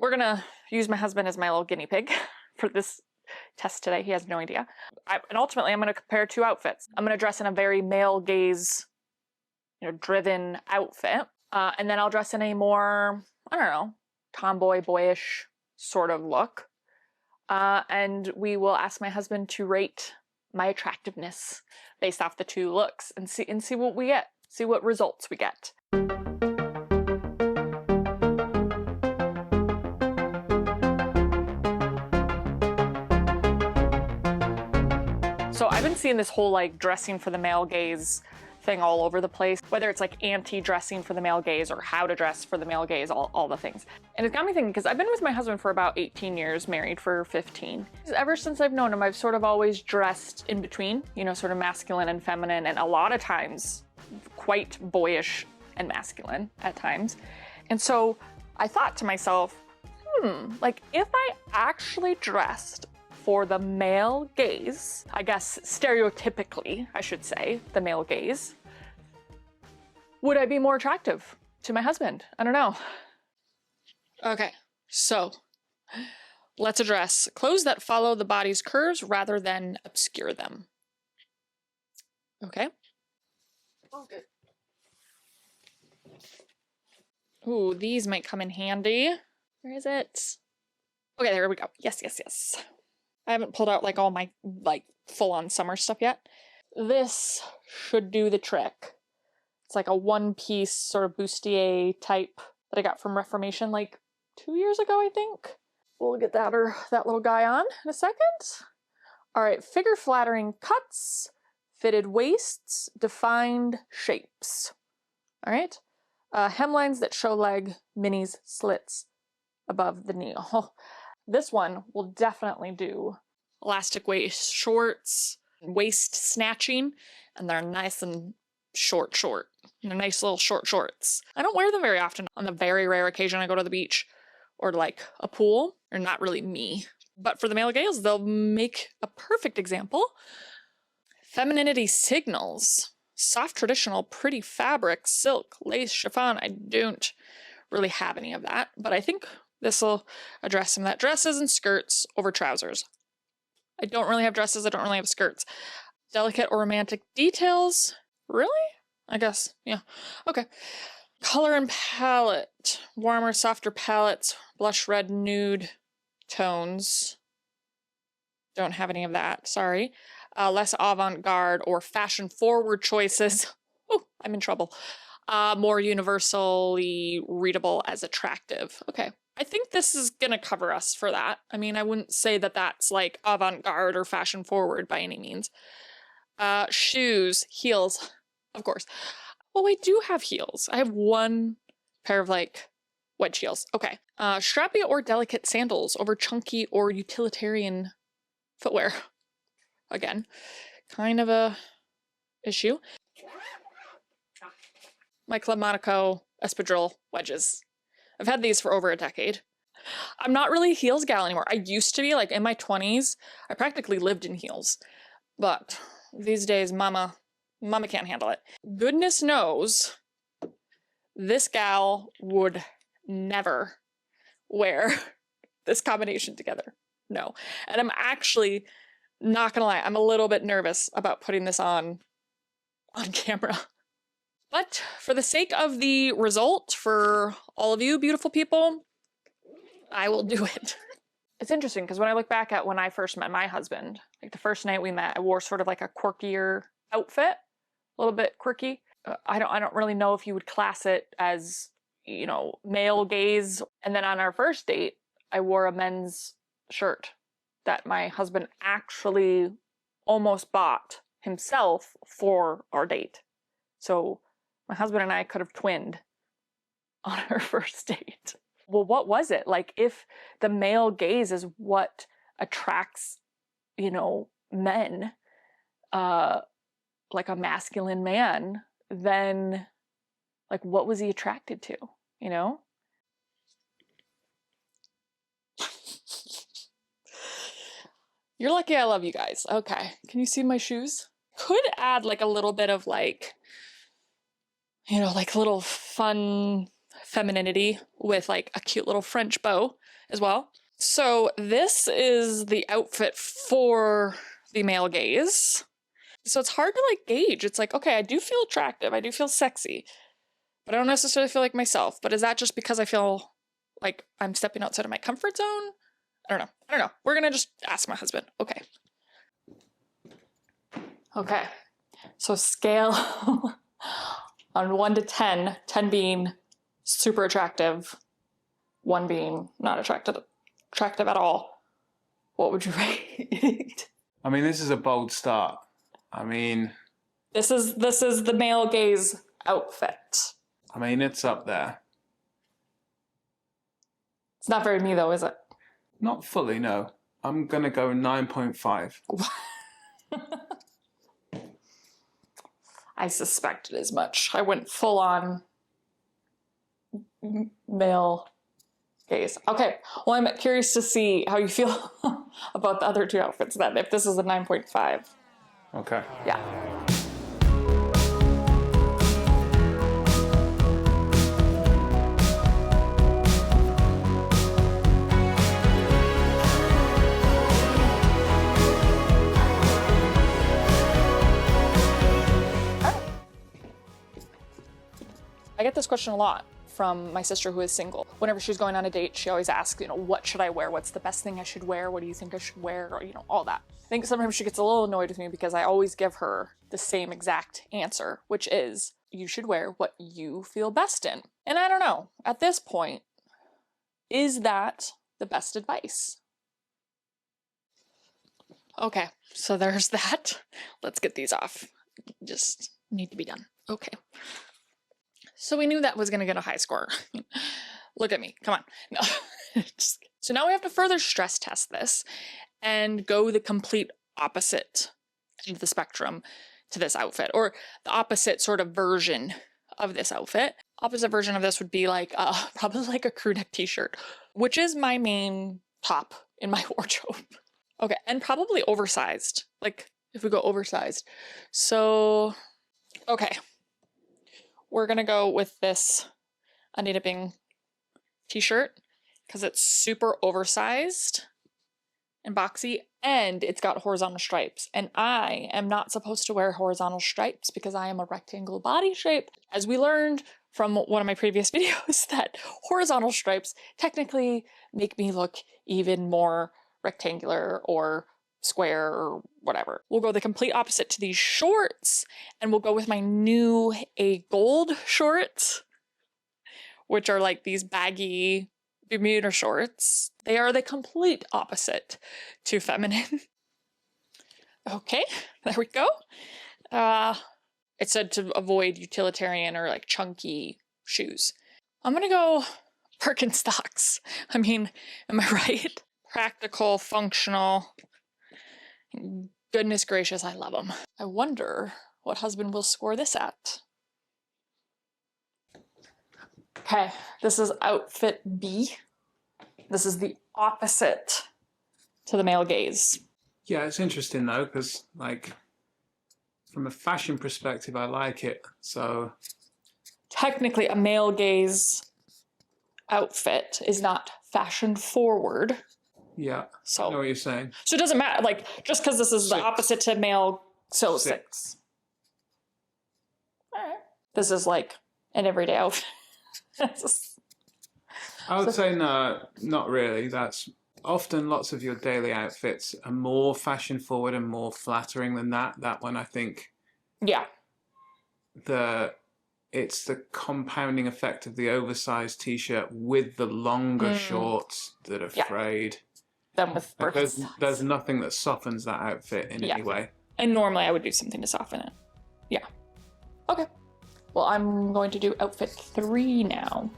we're gonna use my husband as my little guinea pig for this test today. He has no idea. And ultimately, I'm gonna compare two outfits. I'm gonna dress in a very male gaze, driven outfit. And then I'll dress in a more, I don't know, tomboy, boyish sort of look. And we will ask my husband to rate my attractiveness based off the two looks and see what we get, see what results we get. So I've been seeing this whole like dressing for the male gaze thing all over the place, whether it's like anti-dressing for the male gaze or how to dress for the male gaze, all the things. And it's got me thinking, because I've been with my husband for about 18 years, married for 15. Ever since I've known him, I've sort of always dressed in between, sort of masculine and feminine, and a lot of times quite boyish and masculine at times. And so I thought to myself, like if I actually dressed for the male gaze, I guess stereotypically, I should say, the male gaze, would I be more attractive to my husband? I don't know. Okay, so let's address clothes that follow the body's curves rather than obscure them. Okay. Oh, good. Ooh, these might come in handy. Where is it? Okay, there we go. Yes, yes, yes. I haven't pulled out like all my like full-on summer stuff yet. This should do the trick. It's like a one-piece sort of bustier type that I got from Reformation like 2 years ago, I think. We'll get that little guy on in a second. All right, figure-flattering cuts, fitted waists, defined shapes. All right, hemlines that show leg, minis, slits above the knee. Oh, this one will definitely do elastic waist shorts, waist snatching, and they're nice and short. They're nice little short shorts. I don't wear them very often. On the very rare occasion I go to the beach or like a pool, or not really me. But for the male gaze, they'll make a perfect example. Femininity signals. Soft, traditional, pretty fabric, silk, lace, chiffon. I don't really have any of that, but I think this will address some of that. Dresses and skirts over trousers. I don't really have dresses. I don't really have skirts. Delicate or romantic details. Really? I guess. Yeah. Okay. Color and palette. Warmer, softer palettes. Blush, red, nude tones. Don't have any of that. Sorry. Less avant-garde or fashion-forward choices. Oh, I'm in trouble. More universally readable as attractive. Okay. I think this is gonna cover us for that. I mean, I wouldn't say that that's like avant-garde or fashion-forward by any means. Shoes, heels, of course. Oh, I do have heels. I have one pair of like wedge heels. Okay. Strappy or delicate sandals over chunky or utilitarian footwear. Again, kind of a issue. My Club Monaco espadrille wedges. I've had these for over a decade. I'm not really a heels gal anymore. I used to be, like in my 20s, I practically lived in heels. But these days, mama can't handle it. Goodness knows, this gal would never wear this combination together. No. And I'm actually, not gonna lie, I'm a little bit nervous about putting this on camera. But for the sake of the result, for all of you beautiful people, I will do it. It's interesting because when I look back at when I first met my husband, like the first night we met, I wore sort of like a quirkier outfit, a little bit quirky. I don't really know if you would class it as, male gaze. And then on our first date, I wore a men's shirt that my husband actually almost bought himself for our date. So my husband and I could have twinned on our first date. Well, what was it? Like, if the male gaze is what attracts, men, like a masculine man, then, like, what was he attracted to, You're lucky I love you guys. Okay. Can you see my shoes? Could add, like, a little bit of, like, like little fun femininity with like a cute little French bow as well. So this is the outfit for the male gaze. So it's hard to like gauge. It's like, okay, I do feel attractive. I do feel sexy, but I don't necessarily feel like myself. But is that just because I feel like I'm stepping outside of my comfort zone? I don't know. We're gonna just ask my husband. Okay. Okay. So scale on 1 to 10, 10 being super attractive, 1 being not attractive at all. What would you rate? I mean, this is a bold start. I mean, this is the male gaze outfit. I mean, it's up there. It's not very me though, is it? Not fully, no. I'm gonna go 9.5. I suspected as much. I went full on male gaze. Okay, well, I'm curious to see how you feel about the other 2 outfits then, if this is a 9.5. Okay. Yeah. I get this question a lot from my sister who is single. Whenever she's going on a date, she always asks, you know, what should I wear? What's the best thing I should wear? What do you think I should wear? Or, you know, all that. I think sometimes she gets a little annoyed with me because I always give her the same exact answer, which is you should wear what you feel best in. And I don't know, at this point, is that the best advice? Okay, so there's that. Let's get these off. Just need to be done. Okay. So we knew that was going to get a high score. Look at me. Come on. No. So now we have to further stress test this and go the complete opposite end of the spectrum to this outfit, or the opposite sort of version of this outfit. Opposite version of this would be like probably like a crew neck t-shirt, which is my main top in my wardrobe. Okay, and probably oversized. Like if we go oversized. So, okay. We're gonna go with this Anita Bing t-shirt because it's super oversized and boxy, and it's got horizontal stripes. And I am not supposed to wear horizontal stripes because I am a rectangle body shape. As we learned from one of my previous videos, that horizontal stripes technically make me look even more rectangular or square or whatever. We'll go the complete opposite to these shorts, and we'll go with my new A Gold shorts, which are like these baggy Bermuda shorts. They are the complete opposite to feminine. Okay, there we go. It said to avoid utilitarian or like chunky shoes. I'm gonna go Birkenstocks. I mean, am I right? Practical, functional. Goodness gracious, I love them. I wonder what husband will score this at. Okay, this is outfit B. This is the opposite to the male gaze. Yeah, it's interesting though, because like from a fashion perspective, I like it. So technically a male gaze outfit is not fashion forward. Yeah, so I know what you're saying. So it doesn't matter, like, just because this is the opposite to male, so 6. All right. This is like an everyday outfit. I would say no, not really. That's often lots of your daily outfits are more fashion forward and more flattering than that. That one, I think. Yeah. It's the compounding effect of the oversized t-shirt with the longer shorts that are frayed. Then with there's nothing that softens that outfit in any way. And normally I would do something to soften it. Yeah. Okay. Well, I'm going to do outfit 3 now.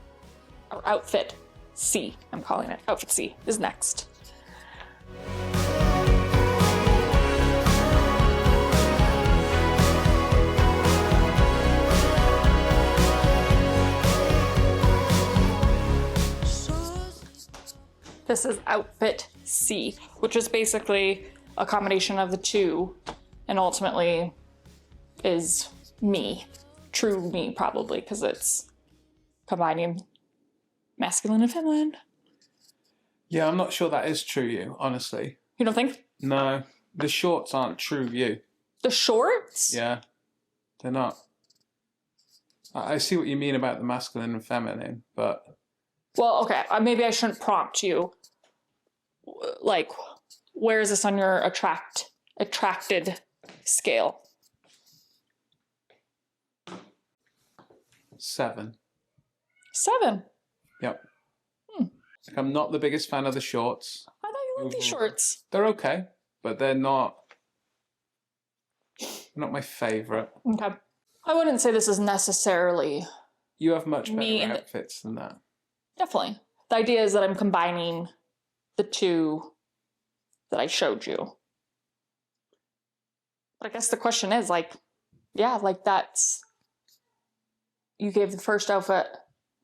Or outfit C, I'm calling it. Outfit C is next. This is outfit C, which is basically a combination of the 2 and ultimately is me. True me, probably, because it's combining masculine and feminine. Yeah, I'm not sure that is true you, honestly. You don't think? No, the shorts aren't true you. The shorts? Yeah, they're not. I see what you mean about the masculine and feminine, but... Well, okay, maybe I shouldn't prompt you. Like, where is this on your attracted scale? 7. 7. Yep. Like, I'm not the biggest fan of the shorts. I thought you liked these shorts. They're okay, but they're not my favorite. Okay. I wouldn't say this is necessarily... You have much Me better and outfits than that. Definitely. The idea is that I'm combining the two that I showed you. But I guess the question is, like, yeah, like that's... You gave the first outfit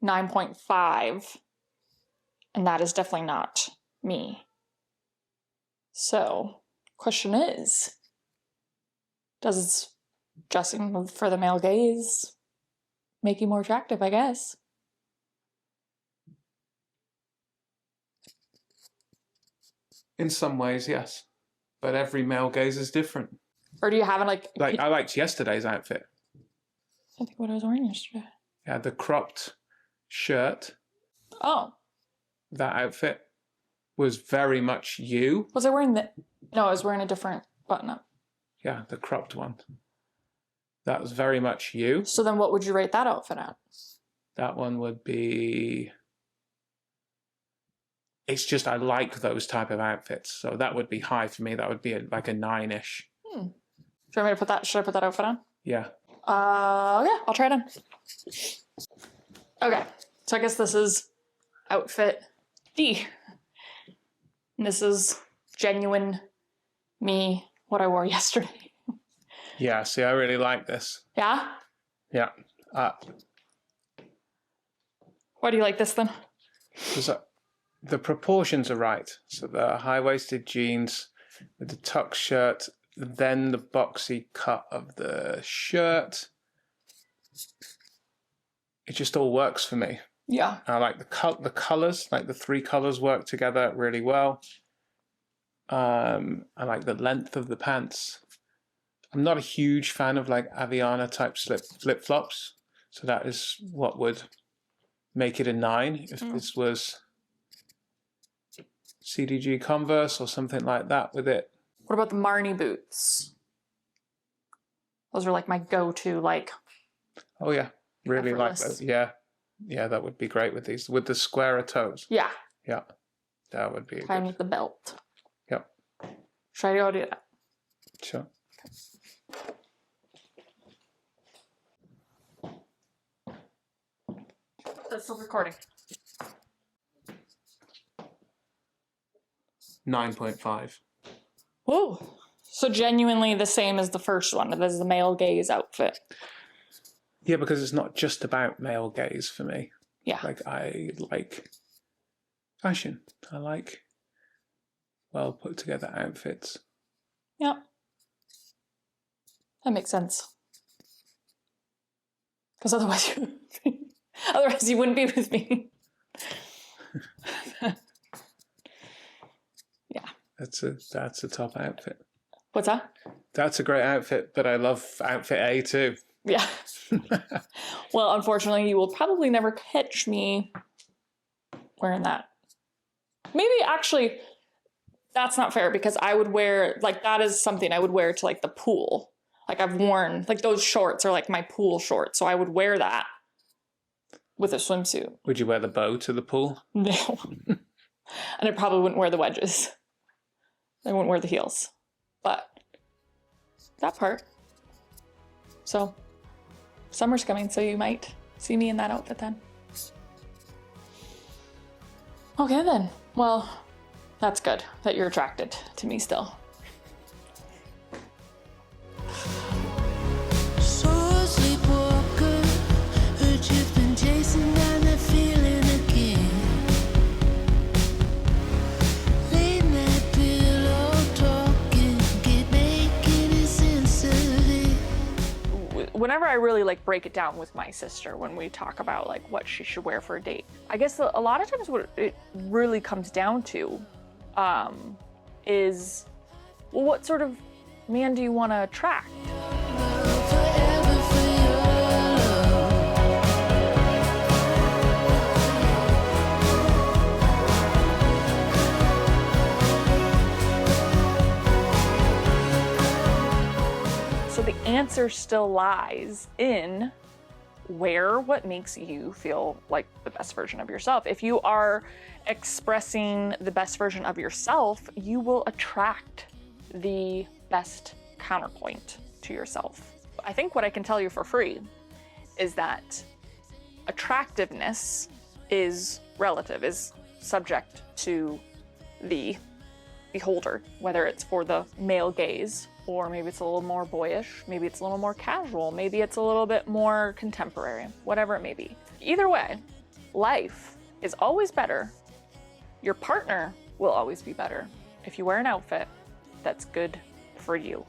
9.5, and that is definitely not me. So, question is, does dressing for the male gaze make you more attractive, I guess? In some ways, yes. But every male gaze is different. Or do you have like... I liked yesterday's outfit. I think what I was wearing yesterday. Yeah, the cropped shirt. Oh. That outfit was very much you. Was I wearing the... No, I was wearing a different button-up. Yeah, the cropped one. That was very much you. So then what would you rate that outfit at? That one would be... It's just I like those type of outfits. So that would be high for me. That would be like a 9-ish. Do you want me to put that... Should I put that outfit on? Yeah. Yeah, I'll try it on. Okay, so I guess this is outfit D. And this is genuine me, what I wore yesterday. Yeah, see, I really like this. Yeah? Yeah. Why do you like this then? Because the proportions are right. So the high-waisted jeans with the tuck shirt, then the boxy cut of the shirt. It just all works for me. Yeah. I like the colors, like the 3 colors work together really well. I like the length of the pants. I'm not a huge fan of like Aviana type flip-flops. So that is what would make it a 9 if this was CDG Converse or something like that with it. What about the Marni boots? Those are like my go-to, like... Oh yeah, really like effortless. those. Yeah, yeah, that would be great with these, with the square toes. Yeah. Yeah, that would be Kind good. with the belt. Yep. Should I go do that? Sure. That's still recording. 9.5. Whoa. So genuinely the same as the first one. This is the male gaze outfit. Yeah, because it's not just about male gaze for me. Yeah. Like, I like fashion. I like well put together outfits. Yeah. That makes sense. Because otherwise you wouldn't be with me. Yeah. That's a top outfit. What's that? That's a great outfit, but I love outfit A too. Yeah. Well, unfortunately, you will probably never catch me wearing that. Maybe actually, that's not fair because I would wear, like, that is something I would wear to, like, the pool. Like, I've worn, like, those shorts are, like, my pool shorts. So I would wear that with a swimsuit. Would you wear the bow to the pool? No. And I probably wouldn't wear the wedges. I wouldn't wear the heels. But that part. So, summer's coming, so you might see me in that outfit then. Okay then. Well, that's good that you're attracted to me still. whenever I really like break it down with my sister when we talk about like what she should wear for a date, I guess a lot of times what it really comes down to is, well, what sort of man do you want to attract? So the answer still lies in wear what makes you feel like the best version of yourself. If you are expressing the best version of yourself, you will attract the best counterpoint to yourself. I think what I can tell you for free is that attractiveness is relative, is subject to the beholder, whether it's for the male gaze, or maybe it's a little more boyish, maybe it's a little more casual, maybe it's a little bit more contemporary, whatever it may be. Either way, life is always better. Your partner will always be better if you wear an outfit that's good for you.